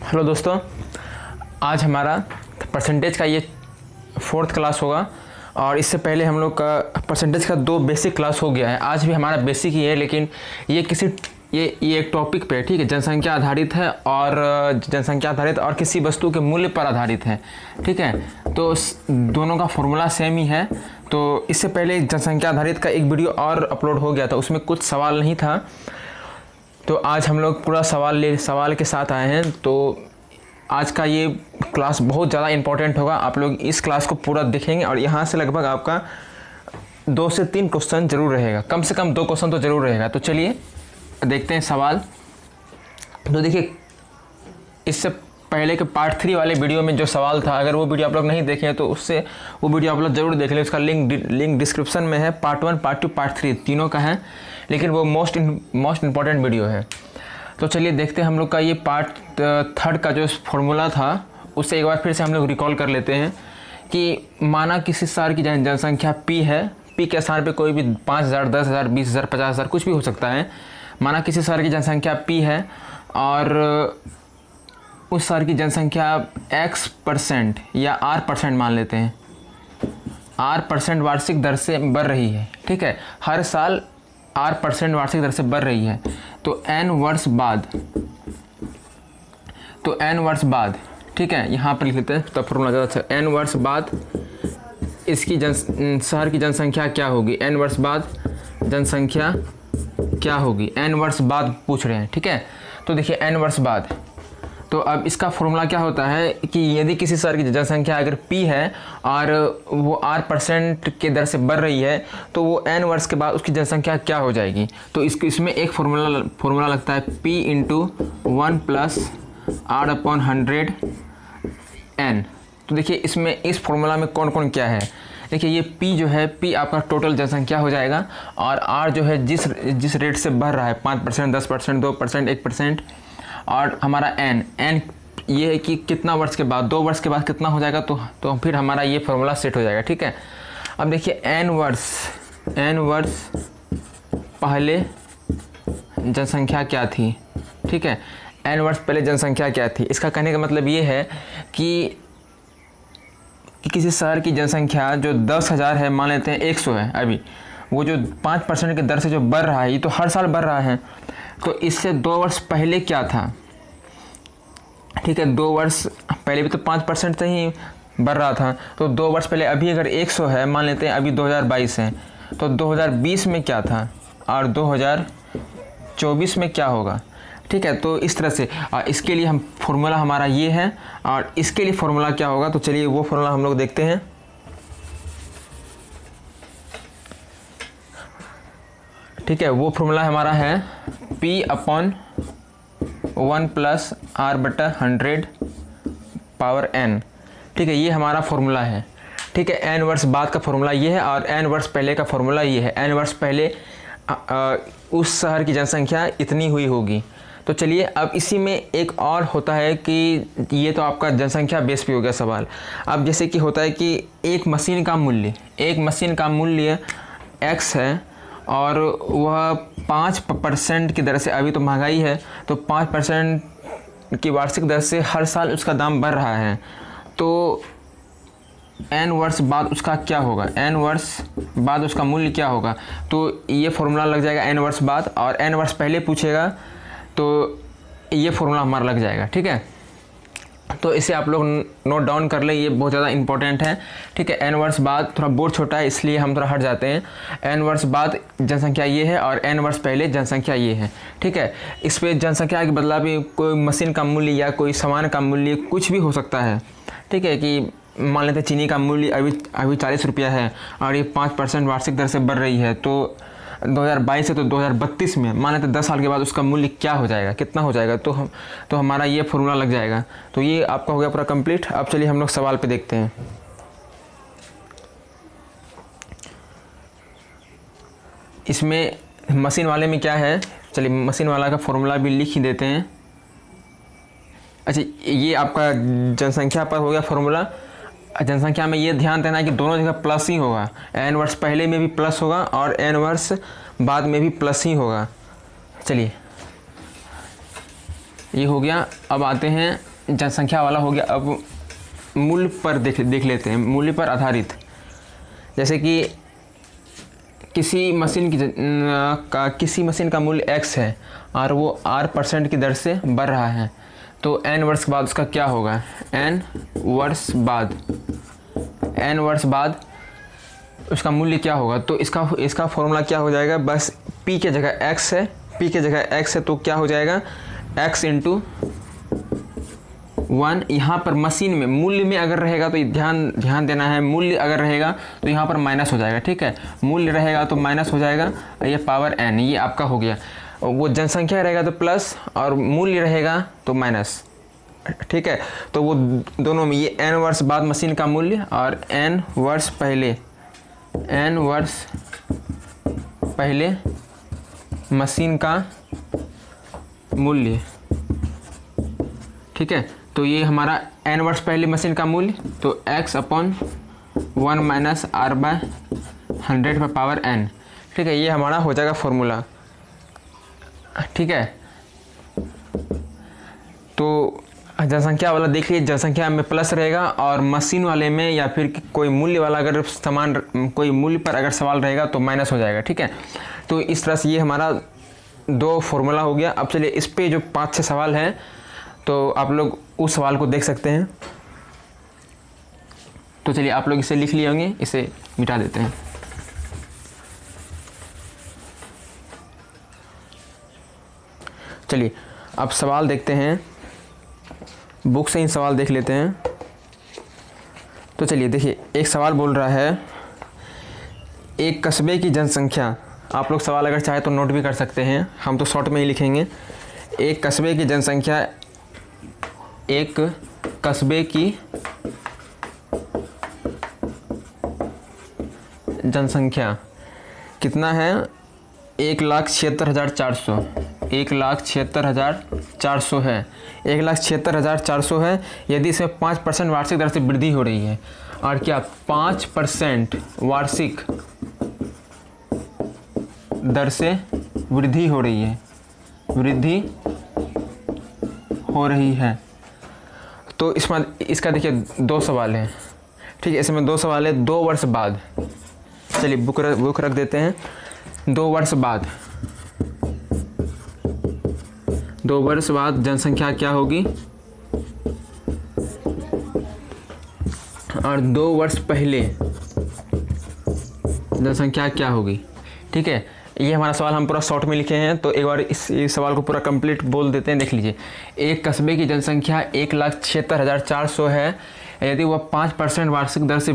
Hello दोस्तों, आज हमारा परसेंटेज का ये 4th क्लास होगा और इससे पहले हम लोग का परसेंटेज का 2 बेसिक क्लास हो गया है। आज भी हमारा बेसिक ही है, लेकिन ये एक टॉपिक पे, ठीक है, जनसंख्या आधारित है और जनसंख्या आधारित और किसी वस्तु के मूल्य पर आधारित है, ठीक है। तो दोनों का फॉर्मूला सेम ही है। तो इससे पहले जनसंख्या आधारित का एक वीडियो और अपलोड हो गया था, उसमें कुछ सवाल नहीं था। तो आज हम लोग पूरा सवाल के साथ आए हैं। तो आज का ये क्लास बहुत ज़्यादा इम्पोर्टेंट होगा। आप लोग इस क्लास को पूरा देखेंगे और यहाँ से लगभग आपका 2 से 3 क्वेश्चन जरूर रहेगा, कम से कम 2 क्वेश्चन तो ज़रूर रहेगा। तो चलिए देखते हैं सवाल। तो देखिए, इससे पहले के पार्ट 3 वाले वीडियो में जो सवाल था, अगर वो वीडियो आप लोग नहीं देखे तो उससे वो वीडियो आप लोग ज़रूर देख लें। उसका लिंक डिस्क्रिप्शन में है। पार्ट 1, पार्ट 2, पार्ट 3 तीनों का है, लेकिन वो मोस्ट इम्पॉर्टेंट वीडियो है। तो चलिए देखते हैं हम लोग का ये पार्ट 3 का जो फॉर्मूला था, उससे एक बार फिर से हम लोग रिकॉल कर लेते हैं कि माना किसी शहर की जनसंख्या P है। P के स्थान पे कोई भी 5,000, 10,000, 20,000, 50,000 कुछ भी हो सकता है। माना किसी शहर की जनसंख्या P है और उस शहर की जनसंख्या X% या R% मान लेते हैं। R% वार्षिक दर से बढ़ रही है, ठीक है। हर साल R% वार्षिक दर से बढ़ रही है। तो n वर्ष बाद, ठीक है, यहाँ पर लिख लेते हैं तब फॉर्मूला ज़्यादा अच्छा। n वर्ष बाद इसकी शहर की जनसंख्या क्या होगी, n वर्ष बाद जनसंख्या क्या होगी, n वर्ष बाद पूछ रहे हैं, ठीक है। तो देखिए n वर्ष बाद, तो अब इसका फॉर्मूला क्या होता है कि यदि किसी शहर की जनसंख्या अगर P है और वो R% के दर से बढ़ रही है, तो वो n वर्ष के बाद उसकी जनसंख्या क्या हो जाएगी। तो इसमें एक फॉर्मूला लगता है P × 1 + R/100 n। तो देखिए इसमें इस फॉर्मूला में कौन कौन क्या है। देखिए ये P जो है, P आपका टोटल जनसंख्या हो जाएगा और R जो है जिस रेट से बढ़ रहा है 5%, 10%, 2%, 1%, और हमारा n ये है कि कितना वर्ष के बाद, 2 वर्ष के बाद कितना हो जाएगा। तो फिर हमारा ये फॉर्मूला सेट हो जाएगा, ठीक है। अब देखिए n वर्ष पहले जनसंख्या क्या थी, ठीक है। n वर्ष पहले जनसंख्या क्या थी, इसका कहने का मतलब ये है कि किसी शहर की जनसंख्या जो 10,000 है, मान लेते हैं 100 है अभी, वो जो 5% के दर से जो बढ़ रहा है, ये तो हर साल बढ़ रहा है। तो इससे 2 वर्ष पहले क्या था, ठीक है। 2 वर्ष पहले भी तो 5% से ही बढ़ रहा था। तो 2 वर्ष पहले अभी अगर 100 है, मान लेते हैं अभी 2022 है, तो 2020 में क्या था और 2024 में क्या होगा, ठीक है। तो इस तरह से इसके लिए हम फॉर्मूला हमारा ये है और इसके लिए फॉर्मूला क्या होगा। तो चलिए वो फॉर्मूला हम लोग देखते हैं। ठीक है, वो फॉर्मूला हमारा है P/1 + R/100 पावर n, ठीक है। ये हमारा फॉर्मूला है, ठीक है। n वर्ष बाद का फॉर्मूला ये है और n वर्ष पहले का फॉर्मूला ये है। n वर्ष पहले उस शहर की जनसंख्या इतनी हुई होगी। तो चलिए अब इसी में एक और होता है कि ये तो आपका जनसंख्या बेस पे हो गया सवाल। अब जैसे कि होता है कि एक मशीन का मूल्य x है और वह 5% की दर से, अभी तो महंगाई है तो 5% की वार्षिक दर से हर साल उसका दाम बढ़ रहा है। तो n वर्ष बाद उसका क्या होगा, n वर्ष बाद उसका मूल्य क्या होगा। तो ये फॉर्मूला लग जाएगा n वर्ष बाद, और n वर्ष पहले पूछेगा तो ये फॉर्मूला हमारा लग जाएगा, ठीक है। तो इसे आप लोग नोट डाउन कर लें, ये बहुत ज़्यादा इंपॉर्टेंट है, ठीक है। n वर्ष बाद, थोड़ा बोर्ड छोटा है इसलिए हम थोड़ा हट जाते हैं। n वर्ष बाद जनसंख्या ये है और n वर्ष पहले जनसंख्या ये है, ठीक है। इस पर जनसंख्या के बदला भी कोई मशीन का मूल्य या कोई सामान का मूल्य कुछ भी हो सकता है, ठीक है। कि मान लेते हैं चीनी का मूल्य अभी 40 रुपया है और ये 5% वार्षिक दर से बढ़ रही है। तो 2022 से तो 2032 में मान लेते 10 साल के बाद उसका मूल्य क्या हो जाएगा, कितना हो जाएगा। तो हमारा ये फॉर्मूला लग जाएगा। तो ये आपका हो गया पूरा कंप्लीट। अब चलिए हम लोग सवाल पे देखते हैं। इसमें मशीन वाले में क्या है, चलिए मशीन वाला का फॉर्मूला भी लिख ही देते हैं। अच्छा, ये आपका जनसंख्या पर हो गया फॉर्मूला। जनसंख्या में ये ध्यान देना है कि दोनों जगह प्लस ही होगा। n वर्ष पहले में भी प्लस होगा और n वर्ष बाद में भी प्लस ही होगा। चलिए ये हो गया। अब आते हैं जनसंख्या वाला हो गया। अब मूल्य पर देख लेते हैं, मूल्य पर आधारित। जैसे कि किसी मशीन का मूल्य x है और वो r% की दर से बढ़ रहा है, तो n वर्ष बाद उसका क्या होगा? n वर्ष बाद उसका मूल्य क्या होगा? तो इसका फॉर्मूला क्या हो जाएगा? बस p के जगह x है, तो क्या हो जाएगा? x into 1। यहाँ पर मशीन में मूल्य में अगर रहेगा तो ध्यान देना है, मूल्य अगर रहेगा तो यहाँ पर माइनस हो जाएगा, ठीक है। मूल्य रहेगा तो माइनस हो जाएगा, ये पावर n, ये आपका हो गया। वो जनसंख्या रहेगा तो प्लस और मूल्य रहेगा तो माइनस, ठीक है। तो वो दोनों में ये n वर्ष बाद मशीन का मूल्य और n वर्ष पहले मशीन का मूल्य, ठीक है। तो ये हमारा n वर्ष पहले मशीन का मूल्य, तो x/1 माइनस r/100 पर पावर n, ठीक है। ये हमारा हो जाएगा फॉर्मूला, ठीक है। तो जनसंख्या वाला देख लीजिए, जनसंख्या में प्लस रहेगा और मशीन वाले में या फिर कोई मूल्य वाला अगर कोई मूल्य पर अगर सवाल रहेगा तो माइनस हो जाएगा, ठीक है। तो इस तरह से ये हमारा 2 फॉर्मूला हो गया। अब चलिए इस पे जो 5-6 सवाल हैं तो आप लोग उस सवाल को देख सकते हैं। तो चलिए आप लोग इसे लिख लिए होंगे, इसे मिटा देते हैं। चलिए अब सवाल देखते हैं, बुक से ही सवाल देख लेते हैं। तो चलिए देखिए, एक सवाल बोल रहा है एक कस्बे की जनसंख्या, आप लोग सवाल अगर चाहे तो नोट भी कर सकते हैं, हम तो शॉर्ट में ही लिखेंगे। एक कस्बे की जनसंख्या कितना है? 1,76,400 1,76,400 है। 1,76,400 है। यदि इसमें 5% वार्षिक दर से वृद्धि हो रही है, और क्या 5% वार्षिक दर से वृद्धि हो रही है, तो इसका देखिए 2 सवाल है, ठीक है। इसमें 2 सवाल है। 2 वर्ष बाद, चलिए बुक रख देते हैं। 2 वर्ष बाद जनसंख्या क्या होगी और 2 वर्ष पहले जनसंख्या क्या होगी, ठीक है। ये हमारा सवाल हम पूरा शॉर्ट में लिखे हैं, तो एक बार इस सवाल को पूरा कंप्लीट बोल देते हैं। देख लीजिए, एक कस्बे की जनसंख्या 1,76,400 है। यदि वह 5% वार्षिक दर से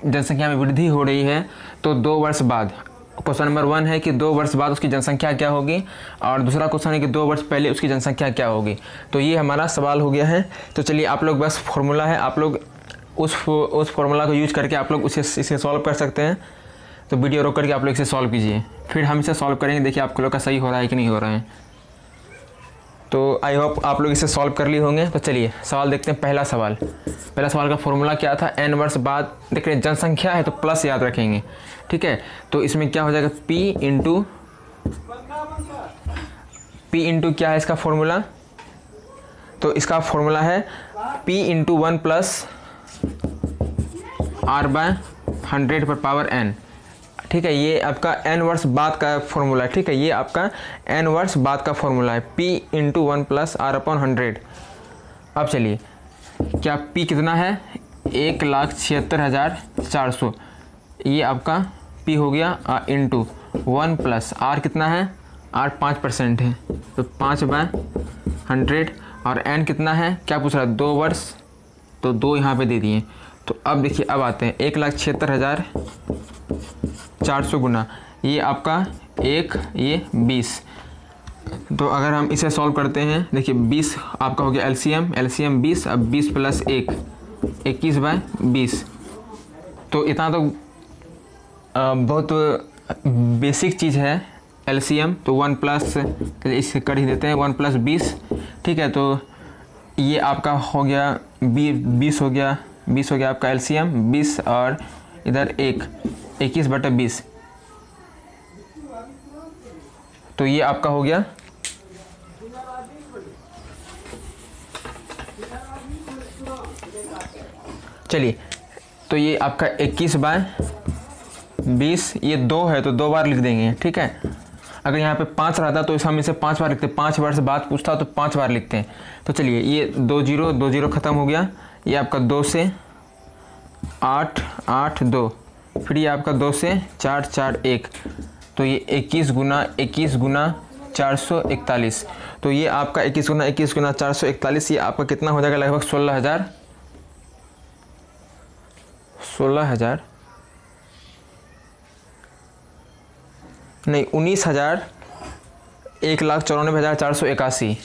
जनसंख्या में वृद्धि हो रही है, तो 2 वर्ष बाद, क्वेश्चन नंबर 1 है कि 2 वर्ष बाद उसकी जनसंख्या क्या होगी, और दूसरा क्वेश्चन है कि 2 वर्ष पहले उसकी जनसंख्या क्या होगी। तो ये हमारा सवाल हो गया है। तो चलिए आप लोग, बस फॉर्मूला है, आप लोग उस फॉर्मूला को यूज करके आप लोग इसे सॉल्व कर सकते हैं। तो वीडियो रोक करके आप लोग इसे सॉल्व कीजिए, फिर हम इसे सॉल्व करेंगे, देखिए आप लोग का सही हो रहा है कि नहीं हो रहा है। तो आई होप आप लोग इसे सॉल्व कर लिए होंगे। तो चलिए सवाल देखते हैं। पहला सवाल का फॉर्मूला क्या था? n वर्ष बाद, देख रहे हैं जनसंख्या है तो प्लस याद रखेंगे, ठीक है। तो इसमें क्या हो जाएगा? p इंटू क्या है इसका फॉर्मूला? तो इसका फॉर्मूला है p इंटू 1 प्लस r/100 पर पावर n, ठीक है। ये आपका n वर्ष बाद का फॉर्मूला है, ठीक है। ये आपका n वर्ष बाद का फॉर्मूला है, p इंटू 1 प्लस r/100। अब चलिए, क्या p कितना है? 1,76,400, ये आपका p हो गया, इंटू 1 प्लस r कितना है? r 5% है, तो 5/100। और n कितना है? क्या पूछ रहा है? 2 वर्ष, तो 2 यहाँ पे दे दिए। तो अब देखिए, अब आते हैं 1,76,400 गुना ये आपका 1, ये 20। तो अगर हम इसे सॉल्व करते हैं, देखिए 20 आपका हो गया एलसीएम 20, अब 20 प्लस 1 21/20। तो इतना तो बहुत बेसिक चीज़ है एलसीएम। तो 1 प्लस, इसे कर ही देते हैं, 1 प्लस 20, ठीक है। तो ये आपका हो गया 20 हो गया आपका एलसीएम 20, और इधर 21/20। तो ये आपका हो गया चलिए, तो ये आपका 21/20, ये 2 है तो 2 बार लिख देंगे, ठीक है। अगर यहाँ पे 5 रहता तो हम इसे 5 बार लिखते, 5 वर्ष बाद पूछता तो 5 बार लिखते हैं। तो चलिए, ये 2 0 ख़त्म हो गया, ये आपका 2 से 8 8 2, फिर ये आपका 2 से 4 4 1, तो ये 21 गुना 441, तो ये आपका 21 गुना 441, ये आपका कितना हो जाएगा, लगभग 16,000 नहीं 19,000 1,94,481,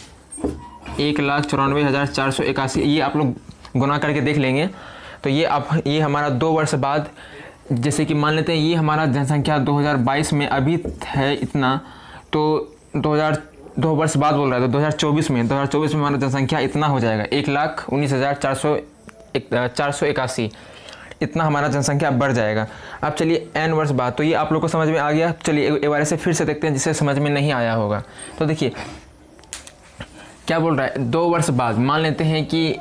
1,94,481, ये आप लोग गुना करके देख लेंगे। तो ये हमारा 2 वर्ष बाद, जैसे कि मान लेते हैं ये हमारा जनसंख्या 2022 में अभी है इतना, तो 2 वर्ष बाद बोल रहा है, तो 2024 में हमारा जनसंख्या इतना हो जाएगा, 1,19,481, इतना हमारा जनसंख्या बढ़ जाएगा। अब चलिए n वर्ष बाद, तो ये आप लोग को समझ में आ गया। चलिए एक बार ऐसे फिर से देखते हैं जिसे समझ में नहीं आया होगा। तो देखिए क्या बोल रहा है, 2 वर्ष बाद, मान लेते हैं कि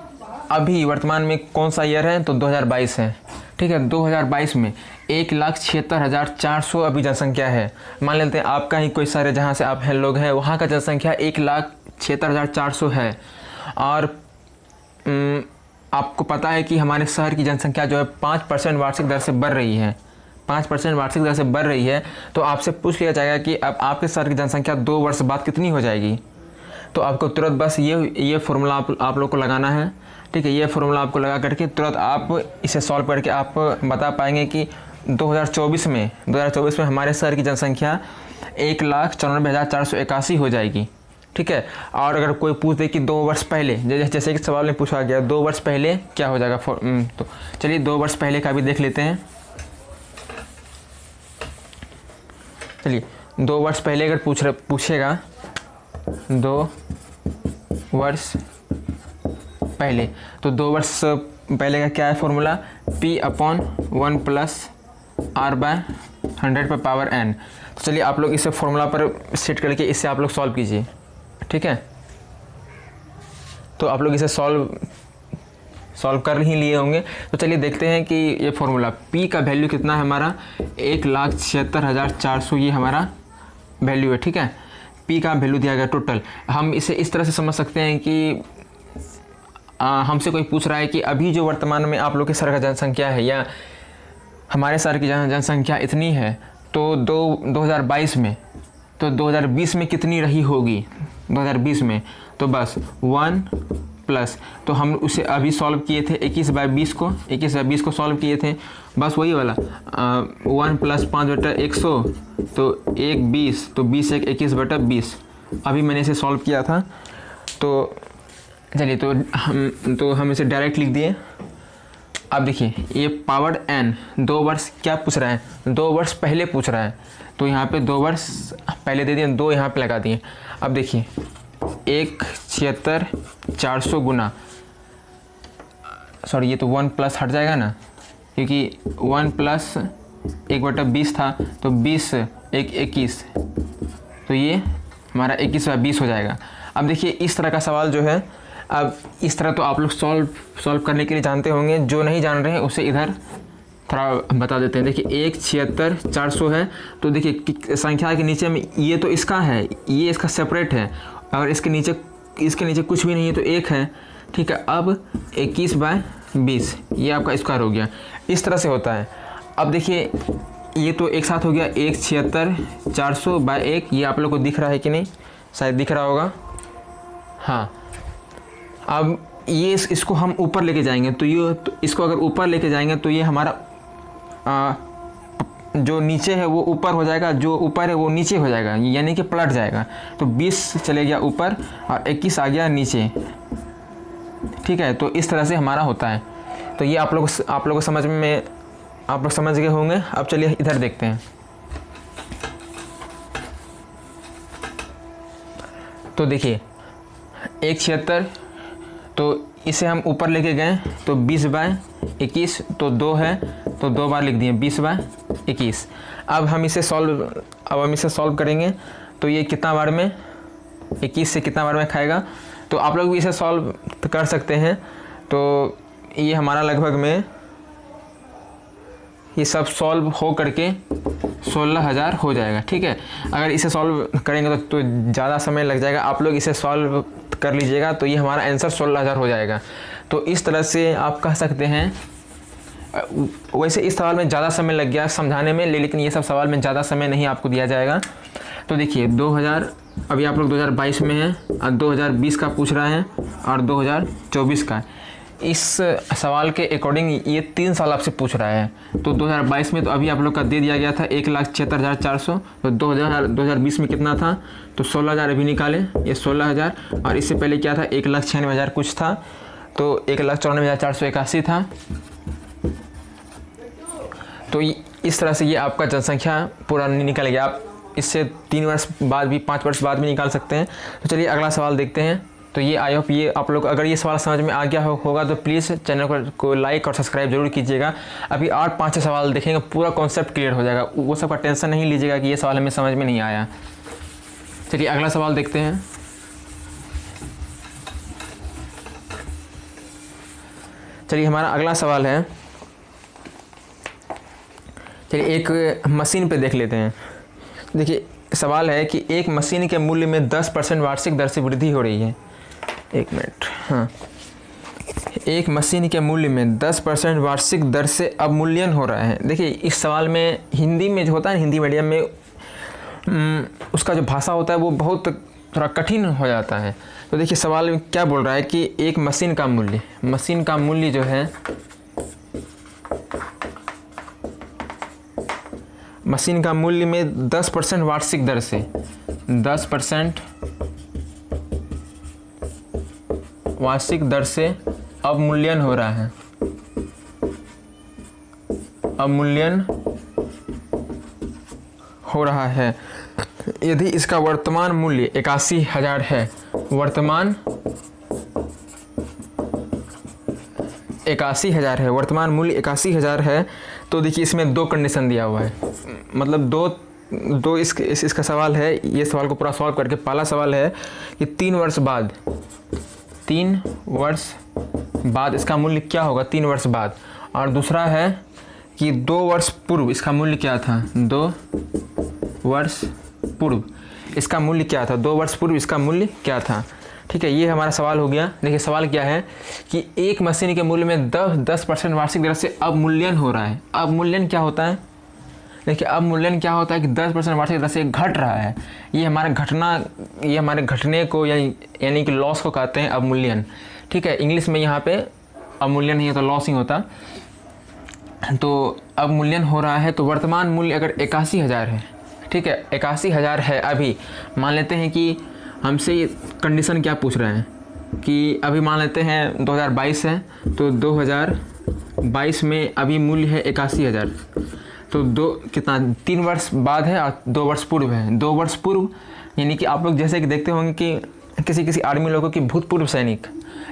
अभी वर्तमान में कौन सा ईयर है, तो 2022 है, ठीक है। 2022 में 1,76,400 अभी जनसंख्या है। मान लेते हैं आपका ही कोई शहर है जहाँ से आप हैं लोग हैं, वहाँ का जनसंख्या 1,76,400 है। और आपको पता है कि हमारे शहर की जनसंख्या जो है 5% वार्षिक दर से बढ़ रही है, 5% वार्षिक दर से बढ़ रही है। तो आपसे पूछ लिया जाएगा कि अब आपके शहर की जनसंख्या 2 वर्ष बाद कितनी हो जाएगी। तो आपको तुरंत बस ये फॉर्मूला आप लोग को लगाना है, ठीक है। ये फॉर्मूला आपको लगा करके तुरंत आप इसे सॉल्व करके आप बता पाएंगे कि 2024 में हमारे शहर की जनसंख्या 1,94,481 हो जाएगी, ठीक है। और अगर कोई पूछ दे कि 2 वर्ष पहले, जैसे कि सवाल में पूछा गया 2 वर्ष पहले क्या हो जाएगा, तो चलिए 2 वर्ष पहले का भी देख लेते हैं। चलिए 2 वर्ष पहले अगर पूछेगा 2 वर्ष पहले, तो 2 वर्ष पहले का क्या है फॉर्मूला, P/1 + R/100⁻n। तो चलिए आप लोग इसे फॉर्मूला पर सेट करके इससे आप लोग सॉल्व कीजिए, ठीक है। तो आप लोग इसे सॉल्व कर ही लिए होंगे। तो चलिए देखते हैं कि ये फॉर्मूला P का वैल्यू कितना है हमारा, 1,76,400 ये हमारा वैल्यू है, ठीक है। P का वैल्यू दिया गया टोटल। हम इसे इस तरह से समझ सकते हैं कि हमसे कोई पूछ रहा है कि अभी जो वर्तमान में आप लोग के शहर का जनसंख्या है या हमारे शहर की जनसंख्या इतनी है, तो 2022 में, तो 2020 में कितनी रही होगी 2020 में, तो बस 1 प्लस, तो हम उसे अभी सॉल्व किए थे 21/20 को सॉल्व किए थे, बस वही वाला 1 + 5/100, तो 1 20, तो 20 1 21/20 अभी मैंने इसे सॉल्व किया था। तो चलिए तो हम इसे डायरेक्ट लिख दिए। अब देखिए ये पावर n 2 वर्ष क्या पूछ रहा है, 2 वर्ष पहले पूछ रहा है, तो यहाँ पे 2 वर्ष पहले दे दिए, 2 यहाँ पे लगा दिए। अब देखिए 1,76,400 गुना, सॉरी ये तो 1 प्लस हट जाएगा ना, क्योंकि 1 + 1/20 था, तो 20 1 21, तो ये हमारा 21/20 हो जाएगा। अब देखिए इस तरह का सवाल जो है, अब इस तरह तो आप लोग सॉल्व करने के लिए जानते होंगे, जो नहीं जान रहे हैं उसे इधर थोड़ा बता देते हैं। देखिए 1,76,400 है, तो देखिए संख्या के नीचे में ये तो इसका है, ये इसका सेपरेट है, और इसके नीचे कुछ भी नहीं है तो 1 है, ठीक है। अब 21/20 ये आपका स्क्वायर हो गया, इस तरह से होता है। अब देखिए ये तो एक साथ हो गया 1,76,400/1, ये आप लोग को दिख रहा है कि नहीं, शायद दिख रहा होगा, हाँ। अब ये इसको हम ऊपर लेके जाएंगे, तो इसको अगर ऊपर लेके जाएंगे तो ये हमारा जो नीचे है वो ऊपर हो जाएगा, जो ऊपर है वो नीचे हो जाएगा, यानी कि पलट जाएगा। तो 20 चले गया ऊपर और 21 आ गया नीचे, ठीक है। तो इस तरह से हमारा होता है। तो ये आप लोग को समझ में, आप लोग समझ गए होंगे। अब चलिए इधर देखते हैं। तो देखिए 1,76, तो इसे हम ऊपर लेके गए तो 20/21, तो 2 है तो 2 बार लिख दिए 20/21। अब हम इसे सॉल्व करेंगे, तो ये कितना बार में, 21 से कितना बार में खाएगा, तो आप लोग भी इसे सॉल्व कर सकते हैं। तो ये हमारा लगभग में ये सब सॉल्व हो करके 16,000 हो जाएगा। ठीक है, अगर इसे सॉल्व करेंगे तो ज़्यादा समय लग जाएगा, आप लोग इसे सॉल्व कर लीजिएगा तो ये हमारा आंसर 16,000 हो जाएगा। तो इस तरह से आप कह सकते हैं। वैसे इस सवाल में ज़्यादा समय लग गया समझाने में, लेकिन ये सब सवाल में ज़्यादा समय नहीं आपको दिया जाएगा। तो देखिए 2000, अभी आप लोग 2022 में हैं और 2020 का पूछ रहा है और 2024 का। इस सवाल के अकॉर्डिंग ये 3 साल आपसे पूछ रहा है। तो 2022 में तो अभी आप लोग का दे दिया गया था 1,76,400। तो 2020 में कितना था, तो 16,000 अभी निकाले, ये 16,000। और इससे पहले क्या था, 1,96,000 कुछ था, तो 1,94,481 था। तो इस तरह से ये आपका जनसंख्या पूरा निकल गया। आप इससे 3 वर्ष बाद भी, 5 वर्ष बाद भी निकाल सकते हैं। तो चलिए अगला सवाल देखते हैं। तो ये आई होप ये आप लोग, अगर ये सवाल समझ में आ गया होगा तो प्लीज़ चैनल को लाइक और सब्सक्राइब जरूर कीजिएगा। अभी और 5-6 सवाल देखेंगे, पूरा कॉन्सेप्ट क्लियर हो जाएगा। वो सब का टेंशन नहीं लीजिएगा कि ये सवाल हमें समझ में नहीं आया। चलिए अगला सवाल देखते हैं। चलिए हमारा अगला सवाल है, चलिए एक मशीन पे देख लेते हैं। देखिए सवाल है कि एक मशीन के मूल्य में 10% वार्षिक दर से वृद्धि हो रही है। एक मिनट, हाँ, एक मशीन के मूल्य में 10% वार्षिक दर से अवमूल्यन हो रहा है। देखिए इस सवाल में हिंदी में जो होता है, हिंदी मीडियम में उसका जो भाषा होता है वो बहुत थोड़ा कठिन हो जाता है। तो देखिए सवाल में क्या बोल रहा है कि एक मशीन का मूल्य जो है, मशीन का मूल्य में 10% वार्षिक दर से, 10% वार्षिक दर से अवमूल्यन हो रहा है। अवमूल्यन हो रहा है यदि इसका वर्तमान मूल्य 81,000 है, वर्तमान 81,000 है, वर्तमान मूल्य 81,000 है। तो देखिए इसमें 2 कंडीशन दिया हुआ है, मतलब दो इसका सवाल है। ये सवाल को पूरा सॉल्व करके पहला सवाल है कि 3 वर्ष बाद इसका मूल्य क्या होगा 3 वर्ष बाद, और दूसरा है कि 2 वर्ष पूर्व इसका मूल्य क्या था, 2 वर्ष पूर्व इसका मूल्य क्या था, 2 वर्ष पूर्व इसका मूल्य क्या था। ठीक है, ये हमारा सवाल हो गया। देखिए सवाल क्या है कि एक मशीन के मूल्य में 10% वार्षिक दर से अवमूल्यन हो रहा है। अवमूल्यन क्या होता है, देखिए अवमूल्यन क्या होता है कि 10% वार्षिक दर से घट रहा है। ये हमारे घटने को यानी कि लॉस को कहते हैं अवमूल्यन। ठीक है, इंग्लिश में यहाँ पे अवमूल्यन नहीं होता, लॉस ही होता। तो अवमूल्यन हो रहा है, तो वर्तमान मूल्य अगर 81,000 है, ठीक है 81,000 है अभी, मान लेते हैं कि हमसे ये कंडीशन क्या पूछ रहे हैं कि अभी मान लेते हैं 2022 है, तो 2022 में अभी मूल्य है 81,000। तो 3 वर्ष बाद है और 2 वर्ष पूर्व है। 2 वर्ष पूर्व यानी कि आप लोग जैसे कि देखते होंगे कि किसी आर्मी लोगों की भूतपूर्व सैनिक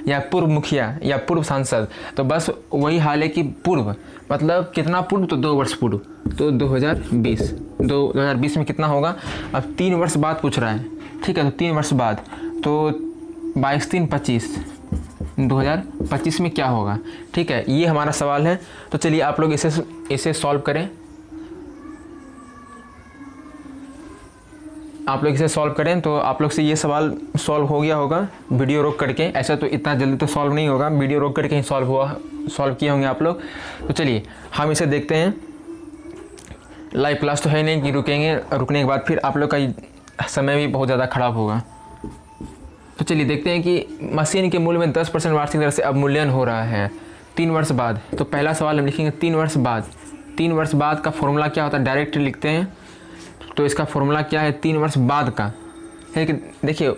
या पूर्व मुखिया या पूर्व सांसद, तो बस वही हाल है कि पूर्व मतलब कितना पूर्व, तो 2 वर्ष पूर्व। तो 2020 में कितना होगा, अब 3 वर्ष बाद पूछ रहा है। ठीक है, तो 3 वर्ष बाद, तो 22-3-25, 2025 में क्या होगा। ठीक है, ये हमारा सवाल है। तो चलिए आप लोग इसे सॉल्व करें। आप लोग इसे सॉल्व करें तो आप लोग से ये सवाल सॉल्व हो गया होगा वीडियो रोक करके। ऐसा तो इतना जल्दी तो सॉल्व नहीं होगा, वीडियो रोक करके ही सॉल्व किए होंगे आप लोग। तो चलिए हम इसे देखते हैं। लाइव क्लास तो है नहीं कि रुकने के बाद फिर आप लोग का समय भी बहुत ज़्यादा ख़राब होगा। तो चलिए देखते हैं कि मशीन के मूल्य में 10% वार्षिक दर से अवमूल्यन हो रहा है 3 वर्ष बाद। तो पहला सवाल हम लिखेंगे 3 वर्ष बाद। 3 वर्ष बाद का फॉर्मूला क्या होता है, डायरेक्ट लिखते हैं। तो इसका फॉर्मूला क्या है 3 वर्ष बाद का है कि देखिए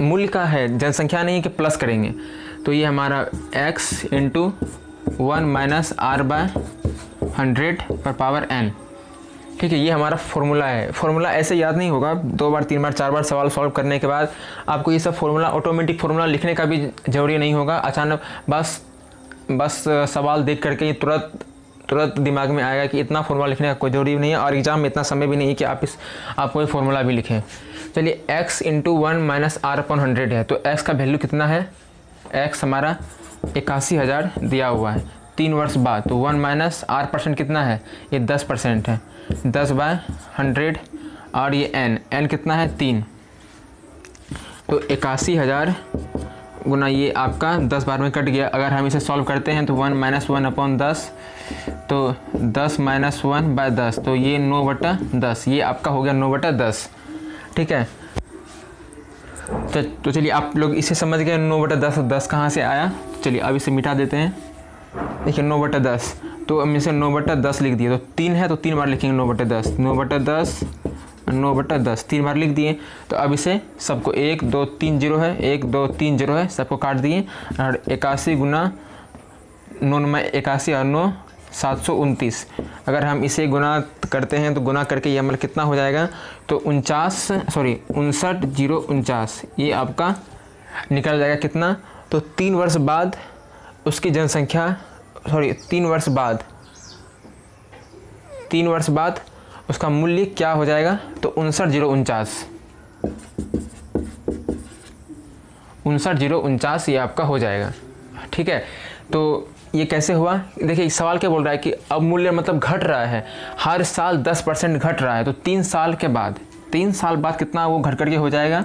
मूल्य का है, जनसंख्या नहीं कि प्लस करेंगे। तो ये हमारा x × 1 - r/100 ठीक है, ये हमारा फॉर्मूला है। फॉर्मूला ऐसे याद नहीं होगा, 2 बार 3 बार 4 बार सवाल सॉल्व करने के बाद आपको ये सब फॉर्मूला ऑटोमेटिक फॉर्मूला लिखने का भी ज़रूरी नहीं होगा। अचानक बस सवाल देख करके ये तुरंत दिमाग में आएगा कि इतना फॉर्मूला लिखने का कोई ज़रूरी नहीं है, और एग्ज़ाम में इतना समय भी नहीं है कि आप कोई फॉर्मूला भी लिखें। चलिए x into 1 minus R upon 100 है, तो x का वैल्यू कितना है, x हमारा 81,000 दिया हुआ है 3 वर्ष बाद। तो 1 माइनस आर परसेंट कितना है, ये 10% है, 10/100 और ये n कितना है 3। तो 81,000 गुना ये आपका 10 बार में कट गया। अगर हम इसे सॉल्व करते हैं तो 1 माइनस 1 अपॉन 10, तो 10 माइनस 1/10, तो ये 9/10, ये आपका हो गया 9/10। ठीक है, तो चलिए आप लोग इसे समझ गए 9/10, 10 कहाँ से आया। चलिए अब इसे मिटा देते हैं। देखिए 9/10, तो हम इसे 9/10 लिख दिए, तो 3 है तो 3 बार लिखेंगे 9/10, 9/10, 9/10 3 बार लिख दिए। तो अब इसे सबको 1 2 3 0 है, 1 2 3 0 है, सबको काट दिए। और 81 गुना 9 में 81 और 9 729। अगर हम इसे गुना करते हैं तो गुना करके ये हमारा कितना हो जाएगा, तो 59,049, ये आपका निकल जाएगा कितना। तो 3 वर्ष बाद उसकी जनसंख्या 3 वर्ष बाद उसका मूल्य क्या हो जाएगा, तो 59,049 ये आपका हो जाएगा। ठीक है, तो ये कैसे हुआ, देखिए इस सवाल क्या बोल रहा है कि अब मूल्य मतलब घट रहा है, हर साल 10% घट रहा है। तो 3 साल बाद कितना वो घट करके हो जाएगा,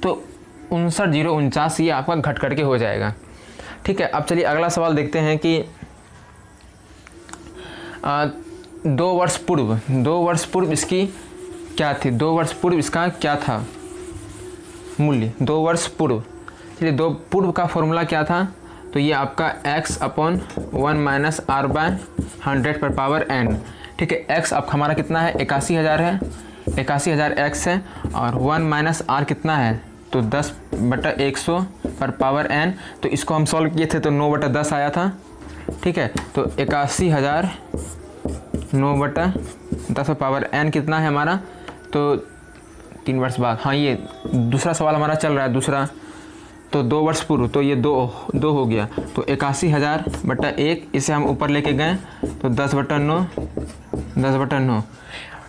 तो 59,049 ये आपका घट करके हो जाएगा। ठीक है, अब चलिए अगला सवाल देखते हैं कि 2 वर्ष पूर्व इसकी क्या थी, 2 वर्ष पूर्व इसका क्या था मूल्य, 2 वर्ष पूर्व। चलिए 2 पूर्व का फॉर्मूला क्या था, तो ये आपका x upon 1 minus R by 100 पर पावर n। ठीक है, x अब हमारा कितना है, 81,000 है, 81,000 x है, और 1 माइनस आर कितना है, तो 10/100 पर पावर n। तो इसको हम सॉल्व किए थे तो 9/10 आया था। ठीक है, तो 81,000 9/10 पर पावर n कितना है हमारा, तो 3 वर्ष बाद। हाँ, ये दूसरा सवाल हमारा चल रहा है दूसरा, तो 2 वर्ष पूर्व, तो ये 2 हो गया। तो 81,000/1, इसे हम ऊपर लेके गए तो 10/9।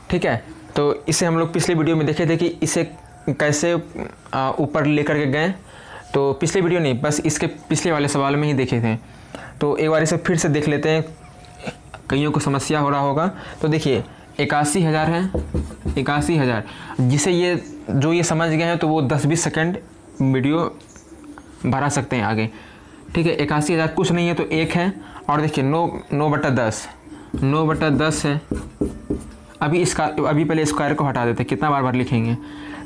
ठीक है, तो इसे हम लोग पिछले वीडियो में देखे थे कि इसे कैसे ऊपर लेकर के गए। तो पिछले वीडियो नहीं, बस इसके पिछले वाले सवाल में ही देखे थे। तो एक बार इसे फिर से देख लेते हैं, कईयों को समस्या हो रहा होगा। तो देखिए 81,000 है, 81,000, जिसे ये समझ गए हैं तो वो 10-20 सेकेंड वीडियो बढ़ा सकते हैं आगे। ठीक है, 81,000 कुछ नहीं है तो 1 है, और देखिए 9/10 है। अभी पहले स्क्वायर को हटा देते हैं, कितना बार लिखेंगे,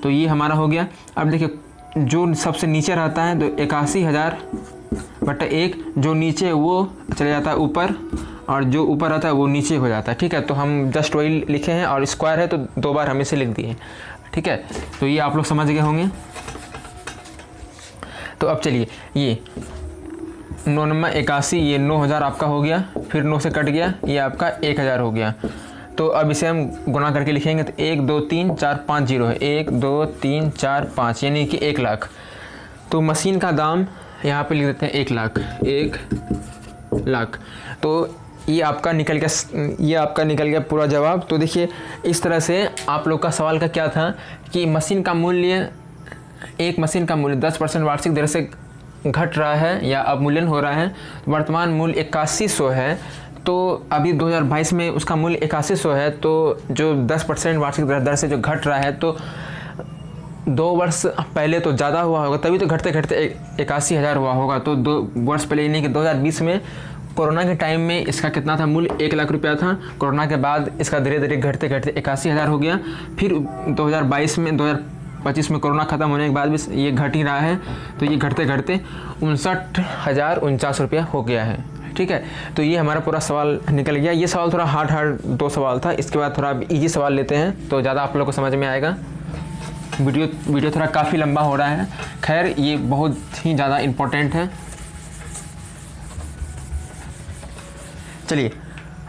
तो ये हमारा हो गया। अब देखिए जो सबसे नीचे रहता है तो 81,000/1, जो नीचे वो चले जाता है ऊपर, और जो ऊपर रहता है वो नीचे हो जाता है। ठीक है, तो हम जस्ट वही लिखे हैं, और स्क्वायर है तो 2 बार हम इसे लिख दिए। ठीक है, तो ये आप लोग समझ गए होंगे। तो अब चलिए ये 9 × 81, ये 9,000 आपका हो गया, फिर 9 से कट गया, ये आपका 1,000 हो गया। तो अब इसे हम गुना करके लिखेंगे तो 1 2 3 4 5 0 है, 1 2 3 4 5, यानी कि 1 लाख। तो मशीन का दाम यहाँ पे लिख देते हैं 1 लाख, 1 लाख। तो ये आपका निकल गया पूरा जवाब। तो देखिए इस तरह से आप लोग का सवाल का क्या था कि एक मशीन का मूल्य 10% वार्षिक दर से घट रहा है या अवमूल्यन हो रहा है। वर्तमान मूल्य 8100 है, तो अभी 2022 में उसका मूल्य 8100 है। तो जो 10% वार्षिक दर से जो घट रहा है, तो 2 वर्ष पहले तो ज़्यादा हुआ होगा, तभी तो घटते घटते 81,000 हुआ होगा। तो 2 वर्ष पहले, यानी कि 2020 में कोरोना के टाइम में इसका कितना था मूल्य, 1 लाख रुपया था। कोरोना के बाद इसका धीरे धीरे घटते घटते 81,000 हो गया। फिर 2025 में कोरोना ख़त्म होने के बाद भी ये घट ही रहा है, तो ये घटते घटते 59,049 रुपया हो गया है। ठीक है, तो ये हमारा पूरा सवाल निकल गया। ये सवाल थोड़ा हार्ड 2 सवाल था, इसके बाद थोड़ा इजी सवाल लेते हैं तो ज़्यादा आप लोगों को समझ में आएगा। वीडियो थोड़ा काफ़ी लंबा हो रहा है, खैर ये बहुत ही ज़्यादा इम्पोर्टेंट है। चलिए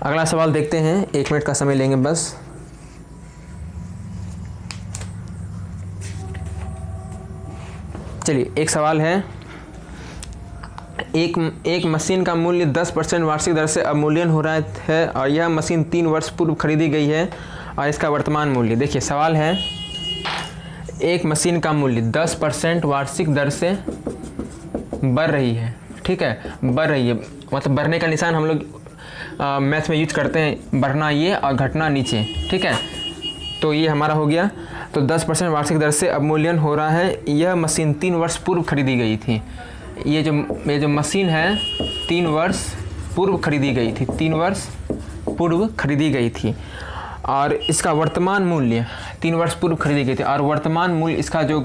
अगला सवाल देखते हैं, 1 मिनट का समय लेंगे बस। चलिए एक सवाल है, एक मशीन का मूल्य 10% वार्षिक दर से अवमूल्यन हो रहा है, और यह मशीन 3 वर्ष पूर्व खरीदी गई है, और इसका वर्तमान मूल्य। देखिए सवाल है, एक मशीन का मूल्य 10% वार्षिक दर से बढ़ रही है, ठीक है, बढ़ रही है, मतलब बढ़ने का निशान हम लोग मैथ में यूज करते हैं, बढ़ना ये और घटना नीचे, ठीक है। तो ये हमारा हो गया। तो 10% वार्षिक दर से अवमूल्यन हो रहा है। यह मशीन 3 वर्ष पूर्व खरीदी गई थी। ये जो मशीन है 3 वर्ष पूर्व खरीदी गई थी, 3 वर्ष पूर्व खरीदी गई थी और इसका वर्तमान मूल्य 3 वर्ष पूर्व खरीदी गई थी और वर्तमान मूल्य इसका जो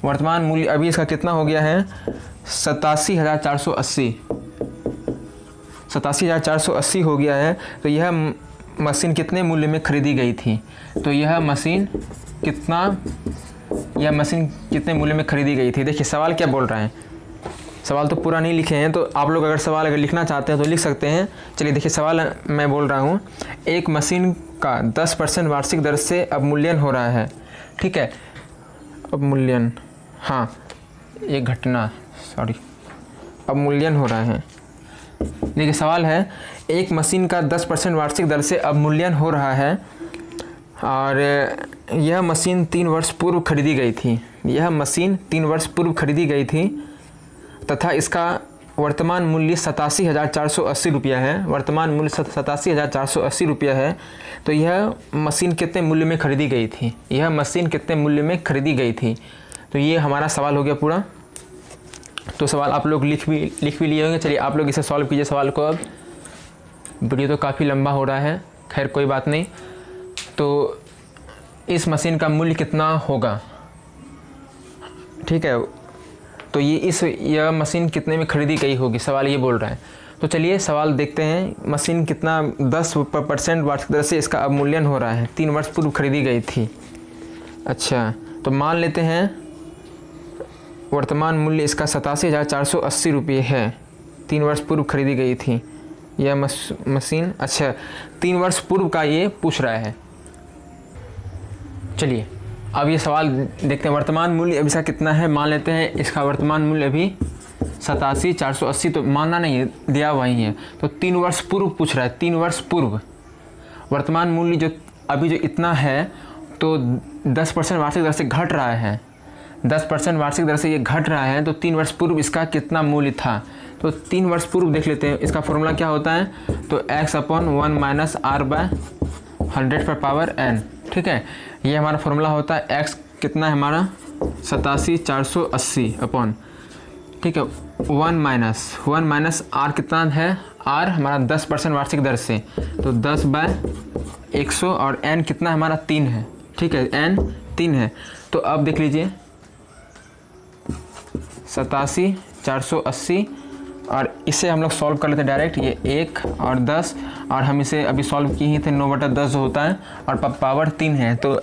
वर्तमान मूल्य अभी इसका कितना हो गया है 87,480 87,480 हो गया है। तो यह मशीन कितने मूल्य में खरीदी गई थी? तो यह मशीन कितने मूल्य में खरीदी गई थी? देखिए सवाल क्या बोल रहा है, सवाल तो पूरा नहीं लिखे हैं, तो आप लोग अगर सवाल लिखना चाहते हैं तो लिख सकते हैं। चलिए देखिए सवाल मैं बोल रहा हूँ, एक मशीन का 10% वार्षिक दर से अवमूल्यन हो रहा है, ठीक है, अवमूल्यन, हाँ ये घटना, अवमूल्यन हो रहा है। देखिए सवाल है, एक मशीन का 10% वार्षिक दर से अवमूल्यन हो रहा है और यह मशीन 3 वर्ष पूर्व खरीदी गई थी। यह मशीन 3 वर्ष पूर्व खरीदी गई थी तथा इसका वर्तमान मूल्य 87,480 रुपया है। वर्तमान मूल्य 87,480 रुपया है। तो यह मशीन कितने मूल्य में खरीदी गई थी? यह मशीन कितने मूल्य में खरीदी गई थी? तो ये हमारा सवाल हो गया पूरा। तो सवाल आप लोग लिख भी लिए होंगे। चलिए आप लोग इसे सॉल्व कीजिए सवाल को। अब वीडियो तो काफ़ी लंबा हो रहा है, खैर कोई बात नहीं। तो इस मशीन का मूल्य कितना होगा, ठीक है, तो यह मशीन कितने में खरीदी गई होगी, सवाल ये बोल रहा है। तो चलिए सवाल देखते हैं। मशीन कितना 10% वार्षिक दर से इसका अवमूल्यन हो रहा है, 3 वर्ष पूर्व खरीदी गई थी। अच्छा तो मान लेते हैं वर्तमान मूल्य इसका 87,480 रुपये है, 3 वर्ष पूर्व खरीदी गई थी यह मशीन। अच्छा 3 वर्ष पूर्व का ये पूछ रहा है। चलिए अब ये सवाल देखते हैं। वर्तमान मूल्य अभी इसका कितना है, मान लेते हैं इसका वर्तमान मूल्य अभी 87,480, तो मानना नहीं है, दिया हुआ ही है। तो 3 वर्ष पूर्व पूछ रहा है, 3 वर्ष पूर्व वर्तमान मूल्य जो अभी जो इतना है, तो 10% वार्षिक दर से घट रहा है, 10% वार्षिक दर से ये घट रहा है। तो 3 वर्ष पूर्व इसका कितना मूल्य था? तो 3 वर्ष पूर्व देख लेते हैं। इसका फॉर्मूला क्या होता है? तो x/1 - r/100⁴n, ठीक है, ये हमारा फॉर्मूला होता है। x कितना है हमारा 87,480 अपॉन, ठीक है, 1 - r कितना है, r हमारा 10% वार्षिक दर से, तो 10/100 और n कितना हमारा 3 है, ठीक है, n 3 है। तो अब देख लीजिए 87,480 और इसे हम लोग सॉल्व कर लेते हैं डायरेक्ट। ये 1 और 10 और हम इसे अभी सॉल्व किए ही थे, 9/10 होता है और पावर 3 है। तो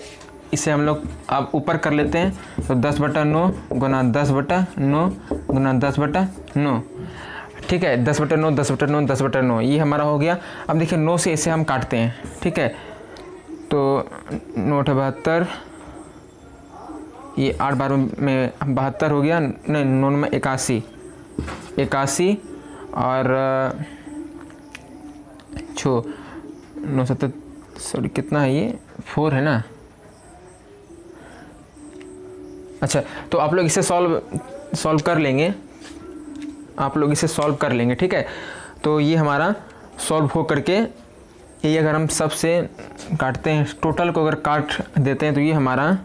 इसे हम लोग अब ऊपर कर लेते हैं। तो 10/9 गुना 10/9 गुना 10/9, ठीक है, 10/9 10/9 10/9, ये हमारा हो गया। अब देखिए 9 से इसे हम काटते हैं, ठीक है, तो 9×72, ये 8 बार में 72 हो गया, नहीं 9 में 81 और 9×7 सॉरी कितना है ये 4 है ना। अच्छा तो आप लोग इसे सॉल्व कर लेंगे, आप लोग इसे सॉल्व कर लेंगे, ठीक है। तो ये हमारा सॉल्व हो करके ये अगर हम सबसे काटते हैं, टोटल को अगर काट देते हैं, तो ये हमारा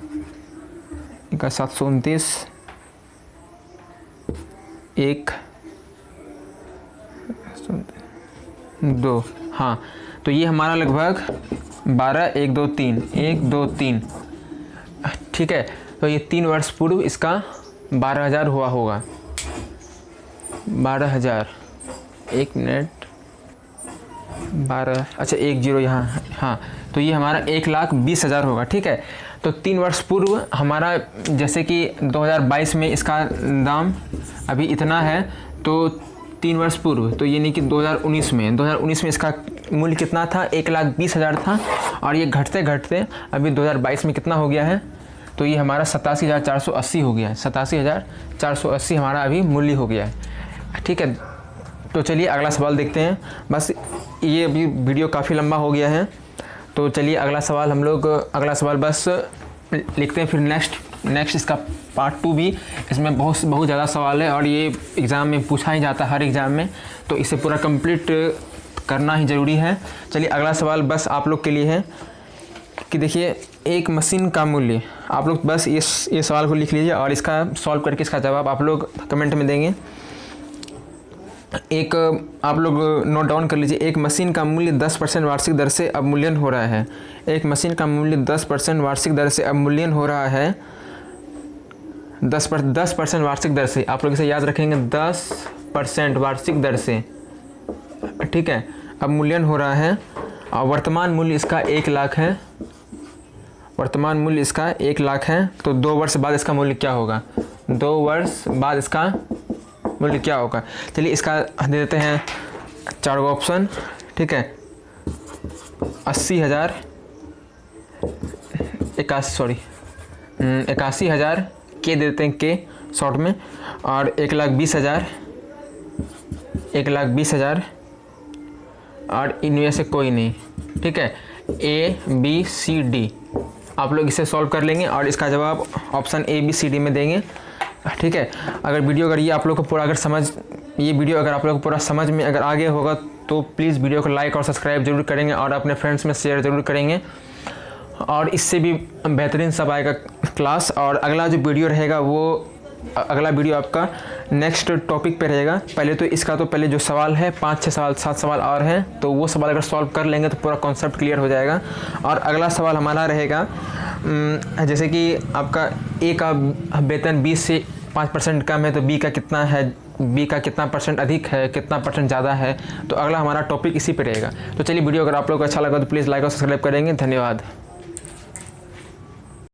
729 1 2, हाँ, तो ये हमारा लगभग 12 1 2 3 1 2 3, ठीक है। तो ये 3 वर्ष पूर्व इसका 12,000 हुआ होगा, 12,000, 1 मिनट 12, अच्छा 1 0 यहाँ, हाँ, तो ये हमारा 1,20,000 होगा, ठीक है। तो 3 वर्ष पूर्व हमारा, जैसे कि 2022 में इसका दाम अभी इतना है, तो 3 वर्ष पूर्व, तो ये नहीं कि 2019 में इसका मूल्य कितना था, 1,20,000 था और ये घटते घटते अभी 2022 में कितना हो गया है, तो ये हमारा 87,480 हो गया है, 87,480 हमारा अभी मूल्य हो गया है, ठीक है। तो चलिए अगला सवाल देखते हैं। बस ये अभी वीडियो काफ़ी लंबा हो गया है, तो चलिए अगला सवाल बस लिखते हैं। फिर नेक्स्ट इसका पार्ट 2 भी, इसमें बहुत ज़्यादा सवाल है और ये एग्ज़ाम में पूछा ही जाता है हर एग्ज़ाम में, तो इसे पूरा कंप्लीट करना ही ज़रूरी है। चलिए अगला सवाल बस आप लोग के लिए है कि देखिए एक मशीन का मूल्य, आप लोग बस ये सवाल को लिख लीजिए और इसका सॉल्व करके इसका जवाब आप लोग कमेंट में देंगे। एक आप लोग नोट डाउन कर लीजिए, एक मशीन का मूल्य 10% वार्षिक दर से अवमूल्यन हो रहा है। एक मशीन का मूल्य 10% वार्षिक दर से अवमूल्यन हो रहा है। 10% वार्षिक दर से, आप लोग इसे याद रखेंगे, 10% वार्षिक दर से, ठीक है, अवमूल्यन हो रहा है। और वर्तमान मूल्य इसका 1 लाख है। वर्तमान मूल्य इसका 1 लाख है। तो 2 वर्ष बाद इसका मूल्य क्या होगा? 2 वर्ष बाद इसका मूल्य क्या होगा? चलिए इसका दे देते हैं 4 ऑप्शन, ठीक है। 80,000, 81,000 के दे देते हैं, के शॉर्ट में, और 1,20,000, 1,20,000, और इनमें से कोई नहीं, ठीक है। ABCD आप लोग इसे सॉल्व कर लेंगे और इसका जवाब ऑप्शन ABCD में देंगे, ठीक है। अगर ये आप लोग को पूरा ये वीडियो अगर आप लोग को पूरा समझ में अगर आगे होगा तो प्लीज़ वीडियो को लाइक और सब्सक्राइब जरूर करेंगे और अपने फ्रेंड्स में शेयर ज़रूर करेंगे, और इससे भी बेहतरीन सब आएगा क्लास। और अगला जो वीडियो रहेगा वो अगला वीडियो आपका नेक्स्ट टॉपिक पे रहेगा। पहले तो इसका तो पहले जो सवाल है 5-6 सवाल 7 सवाल और हैं, तो वो सवाल अगर सॉल्व कर लेंगे तो पूरा कॉन्सेप्ट क्लियर हो जाएगा। और अगला सवाल हमारा रहेगा जैसे कि आपका ए का वेतन 20 से 5% कम है तो बी का कितना है, बी का कितना % अधिक है, कितना % ज़्यादा है। तो अगला हमारा टॉपिक इसी पे रहेगा। तो चलिए वीडियो अगर आप लोग को अच्छा लगा तो प्लीज़ लाइक और सब्सक्राइब करेंगे। धन्यवाद।